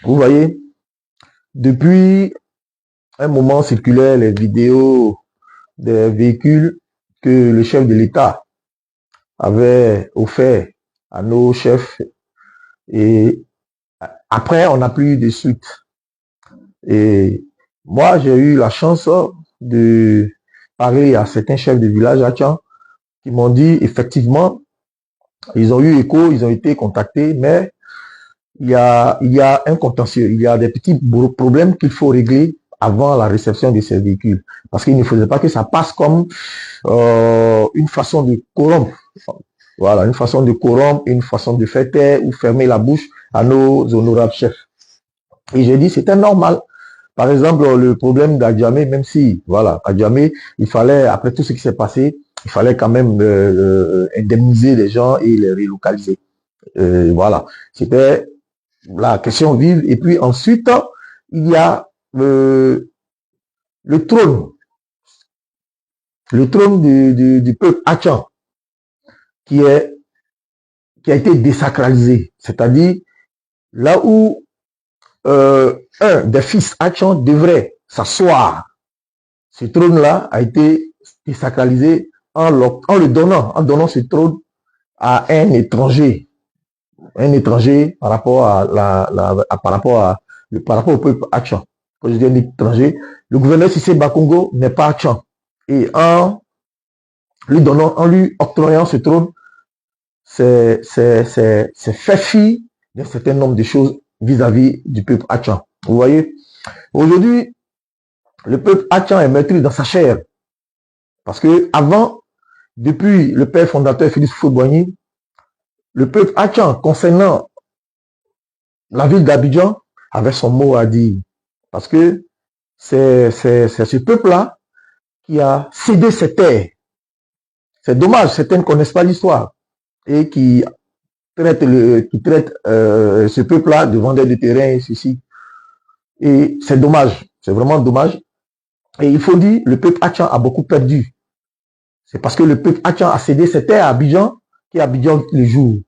Vous voyez, depuis un moment circulaient les vidéos des véhicules que le chef de l'État avait offert à nos chefs et après on n'a plus eu de suite. Et moi j'ai eu la chance de parler à certains chefs de village à Tchang qui m'ont dit effectivement ils ont eu écho, ils ont été contactés, mais il y a un contentieux, il y a des petits problèmes qu'il faut régler avant la réception de ces véhicules. Parce qu'il ne faudrait pas que ça passe comme une façon de corrompre. Voilà, une façon de corrompre, une façon de faire taire ou fermer la bouche à nos honorables chefs. Et j'ai dit, c'était normal. Par exemple, le problème d'Adjamé, même si, voilà, Adjamé, il fallait, après tout ce qui s'est passé, il fallait quand même indemniser les gens et les relocaliser. Voilà, c'était la question vive. Et puis ensuite, il y a le trône du peuple Hachan qui a été désacralisé. C'est-à-dire là où un des fils Hachan devrait s'asseoir, ce trône-là a été désacralisé en donnant ce trône à un étranger par rapport au peuple Hachan. Quand je dis un étranger, le gouverneur Sissé Bakongo n'est pas Hachan. Et en lui octroyant ce trône, c'est fait fi d'un certain nombre de choses vis-à-vis du peuple Hachan. Vous voyez, aujourd'hui, le peuple Hachan est meurtri dans sa chair. Parce que avant, depuis le père fondateur Félix Houphouët-Boigny, le peuple Hachan, concernant la ville d'Abidjan, avait son mot à dire. Parce que c'est ce peuple-là qui a cédé ses terres. C'est dommage, certains ne connaissent pas l'histoire et qui traitent ce peuple-là de vendeur de terrain et ceci. Et c'est dommage, c'est vraiment dommage. Et il faut dire, le peuple Hachan a beaucoup perdu. C'est parce que le peuple Hachan a cédé ses terres à Abidjan qu'Abidjan le jour.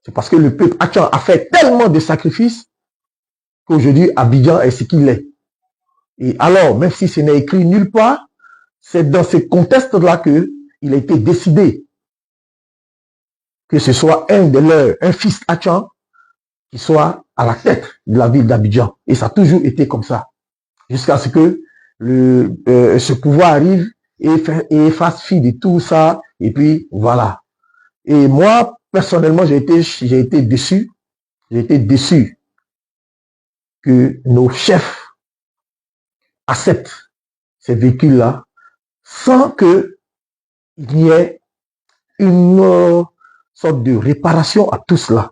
C'est parce que le peuple Hachan a fait tellement de sacrifices qu'aujourd'hui Abidjan est ce qu'il est. Et alors, même si ce n'est écrit nulle part, c'est dans ce contexte-là qu'il a été décidé que ce soit un fils Hachan qui soit à la tête de la ville d'Abidjan. Et ça a toujours été comme ça. Jusqu'à ce que ce pouvoir arrive et fasse fi de tout ça. Et puis, voilà. Et moi, personnellement, j'ai été déçu. J'ai été déçu que nos chefs acceptent ces véhicules-là sans qu'il y ait une sorte de réparation à tout cela.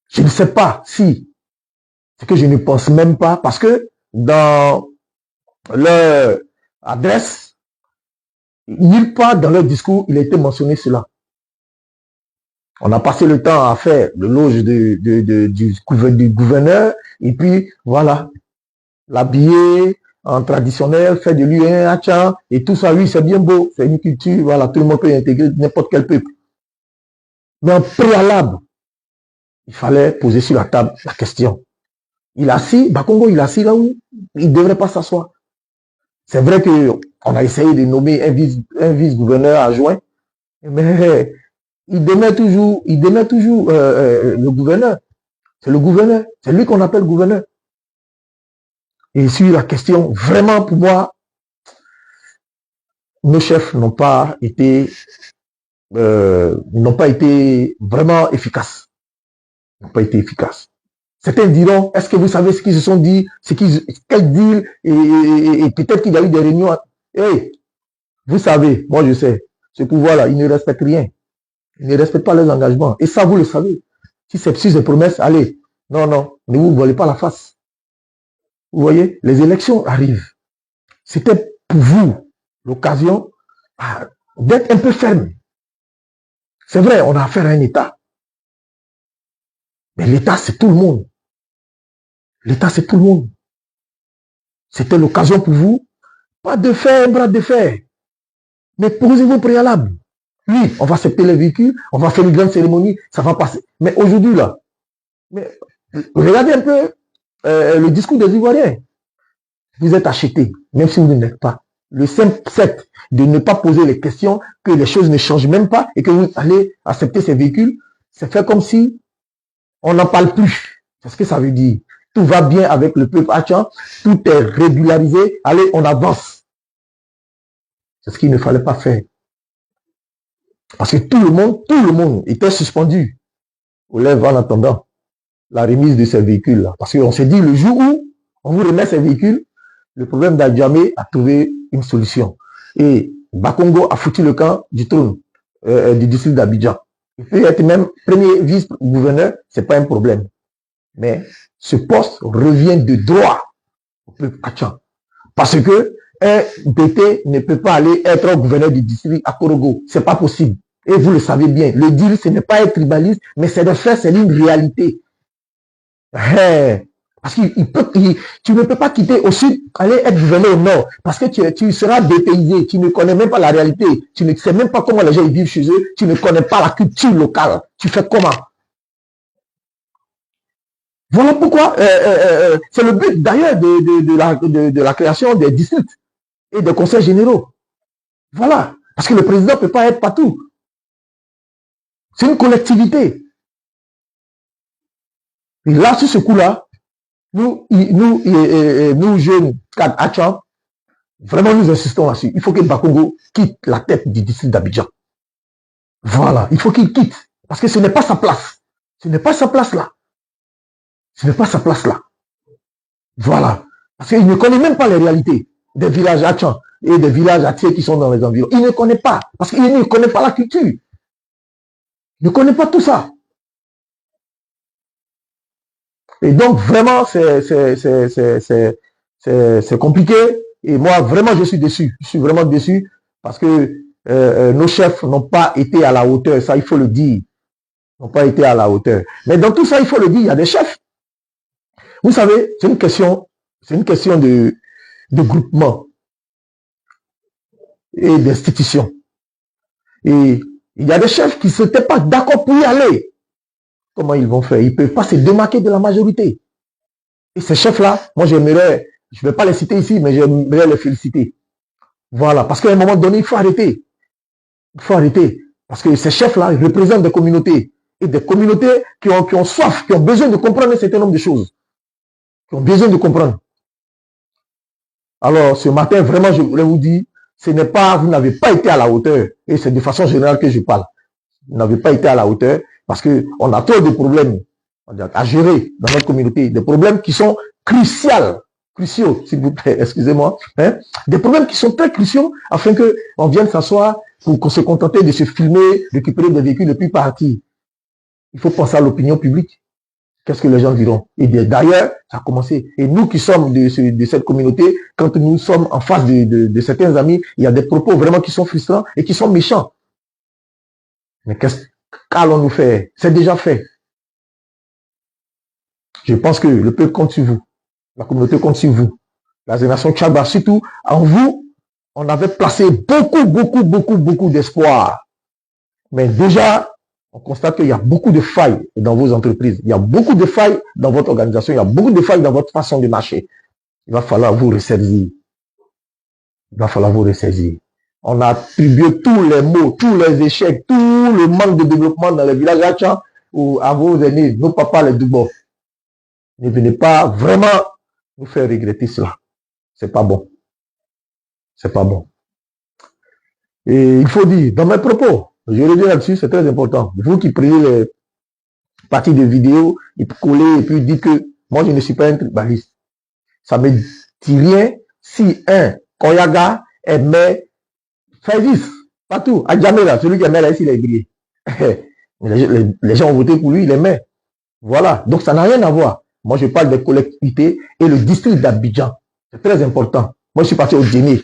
Je ne sais pas si, c'est que je ne pense même pas, parce que dans leur adresse, nulle part dans leur discours, il a été mentionné cela. On a passé le temps à faire le loge du gouverneur, et puis voilà, l'habiller en traditionnel, faire de lui un Hachan, et tout ça, oui, c'est bien beau, c'est une culture, voilà, tout le monde peut intégrer n'importe quel peuple. Mais en préalable, il fallait poser sur la table la question. Il est assis, Bakongo, il est assis là où il ne devrait pas s'asseoir. C'est vrai qu'on a essayé de nommer un vice-gouverneur adjoint, mais il demeure toujours le gouverneur. C'est le gouverneur, c'est lui qu'on appelle gouverneur. Et sur la question, vraiment pour moi, nos chefs n'ont pas été vraiment efficaces. N'ont pas été efficaces. Certains diront, est-ce que vous savez ce qu'ils se sont dit, quel deal, et peut-être qu'il y a eu des réunions. Hey, vous savez, moi je sais, ce pouvoir-là, il ne respecte rien. Il ne respecte pas leurs engagements. Et ça, vous le savez. Si c'est sur des promesses, allez, non, ne vous volez pas la face. Vous voyez, les élections arrivent. C'était pour vous l'occasion d'être un peu ferme. C'est vrai, on a affaire à un État. Mais l'État, c'est tout le monde. L'État, c'est tout le monde. C'était l'occasion pour vous, pas de faire un bras de fer, mais posez vos préalables. Oui, on va accepter les véhicules, on va faire une grande cérémonie, ça va passer. Mais aujourd'hui, là, mais Regardez un peu le discours des Ivoiriens. Vous êtes achetés, même si vous ne l'êtes pas. Le simple fait de ne pas poser les questions, que les choses ne changent même pas et que vous allez accepter ces véhicules, c'est fait comme si on n'en parle plus. C'est ce que ça veut dire. Tout va bien avec le peuple hachan, tout est régularisé, allez, on avance. C'est ce qu'il ne fallait pas faire. Parce que tout le monde était suspendu aux lèvres en attendant la remise de ces véhicules-là. Parce qu'on s'est dit, le jour où on vous remet ces véhicules, le problème d'Adjamé a trouvé une solution. Et Bakongo a foutu le camp du trône du district d'Abidjan. Il peut être même premier vice-gouverneur, c'est pas un problème. Mais ce poste revient de droit au peuple hachan. Parce que un BT ne peut pas aller être gouverneur du district à Korogo. C'est pas possible. Et vous le savez bien. Le deal, ce n'est pas être tribaliste, mais c'est de faire, c'est une réalité. Parce que tu ne peux pas quitter au sud, aller être gouverneur au nord, parce que tu seras dépaysé, tu ne connais même pas la réalité, tu ne sais même pas comment les gens vivent chez eux, tu ne connais pas la culture locale. Tu fais comment? Voilà pourquoi c'est le but d'ailleurs de la création des districts et des conseils généraux. Voilà. Parce que le président ne peut pas être partout. C'est une collectivité. Et là, sur ce coup-là, nous jeunes hachans, vraiment nous insistons là-dessus. Il faut que Bakongo quitte la tête du district d'Abidjan. Voilà, il faut qu'il quitte. Parce que ce n'est pas sa place. Ce n'est pas sa place là. Ce n'est pas sa place là. Voilà. Parce qu'il ne connaît même pas les réalités des villages hachans et des villages atiers qui sont dans les environs. Il ne connaît pas. Parce qu'il ne connaît pas la culture. Il ne connaît pas tout ça. Et donc, vraiment, c'est compliqué. Et moi, vraiment, je suis déçu. Je suis vraiment déçu parce que nos chefs n'ont pas été à la hauteur. Ça, il faut le dire. N'ont pas été à la hauteur. Mais dans tout ça, il faut le dire, il y a des chefs. Vous savez, c'est une question de groupement et d'institution. Et il y a des chefs qui ne s'étaient pas d'accord pour y aller. Comment ils vont faire? Ils ne peuvent pas se démarquer de la majorité. Et ces chefs-là, moi j'aimerais, je ne vais pas les citer ici, mais j'aimerais les féliciter. Voilà, parce qu'à un moment donné, il faut arrêter. Il faut arrêter. Parce que ces chefs-là, ils représentent des communautés. Et des communautés qui ont soif, qui ont besoin de comprendre un certain nombre de choses. Qui ont besoin de comprendre. Alors, ce matin, vraiment, je voulais vous dire, ce n'est pas, vous n'avez pas été à la hauteur. Et c'est de façon générale que je parle. Vous n'avez pas été à la hauteur parce qu'on a trop de problèmes à gérer dans notre communauté. Des problèmes qui sont cruciaux, s'il vous plaît, excusez-moi. Hein? Des problèmes qui sont très cruciaux afin qu'on vienne s'asseoir pour se contenter de se filmer, récupérer des véhicules et puis partir. Il faut penser à l'opinion publique. Qu'est-ce que les gens diront? Et d'ailleurs, ça a commencé. Et nous qui sommes de cette communauté, quand nous sommes en face de certains amis, il y a des propos vraiment qui sont frustrants et qui sont méchants. Mais qu'allons-nous faire? C'est déjà fait. Je pense que le peuple compte sur vous. La communauté compte sur vous. La génération Tchaba, surtout en vous, on avait placé beaucoup d'espoir. Mais déjà, on constate qu'il y a beaucoup de failles dans vos entreprises. Il y a beaucoup de failles dans votre organisation. Il y a beaucoup de failles dans votre façon de marcher. Il va falloir vous ressaisir. Il va falloir vous ressaisir. On a attribué tous les maux, tous les échecs, tout le manque de développement dans les villages hachans à vos aînés, nos papas, les Dubos. Ne venez pas vraiment nous faire regretter cela. C'est pas bon. C'est pas bon. Et il faut dire, dans mes propos, je reviens là-dessus, c'est très important. Vous qui prenez les parties de vidéos, et coller et puis dites que moi je ne suis pas un tribaliste. Ça me dit rien si un Koyaga aimait Faïdis, partout, à Djamela, celui qui aimait là, il est grillé. Les gens ont voté pour lui, il aimait. Voilà, donc ça n'a rien à voir. Moi, je parle des collectivités et le district d'Abidjan. C'est très important. Moi, je suis parti au dîner.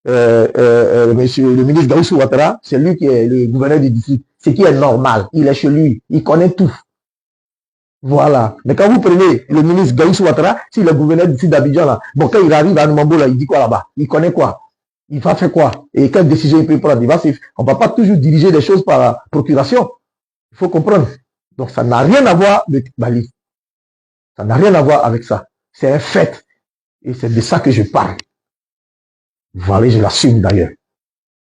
Monsieur le ministre Gaussou Ouattara, c'est lui qui est le gouverneur du district. Ce qui est normal. Il est chez lui. Il connaît tout. Voilà. Mais quand vous prenez le ministre Gaussou Ouattara, s'il est gouverneur du district d'Abidjan, là, bon, quand il arrive à Numambo, là, il dit quoi là-bas? Il connaît quoi? Il va faire quoi? Et quelle décision il peut prendre? On ne va pas toujours diriger des choses par procuration. Il faut comprendre. Donc, ça n'a rien à voir de tribalisme. Ça n'a rien à voir avec ça. C'est un fait. Et c'est de ça que je parle. Voilà, je l'assume d'ailleurs.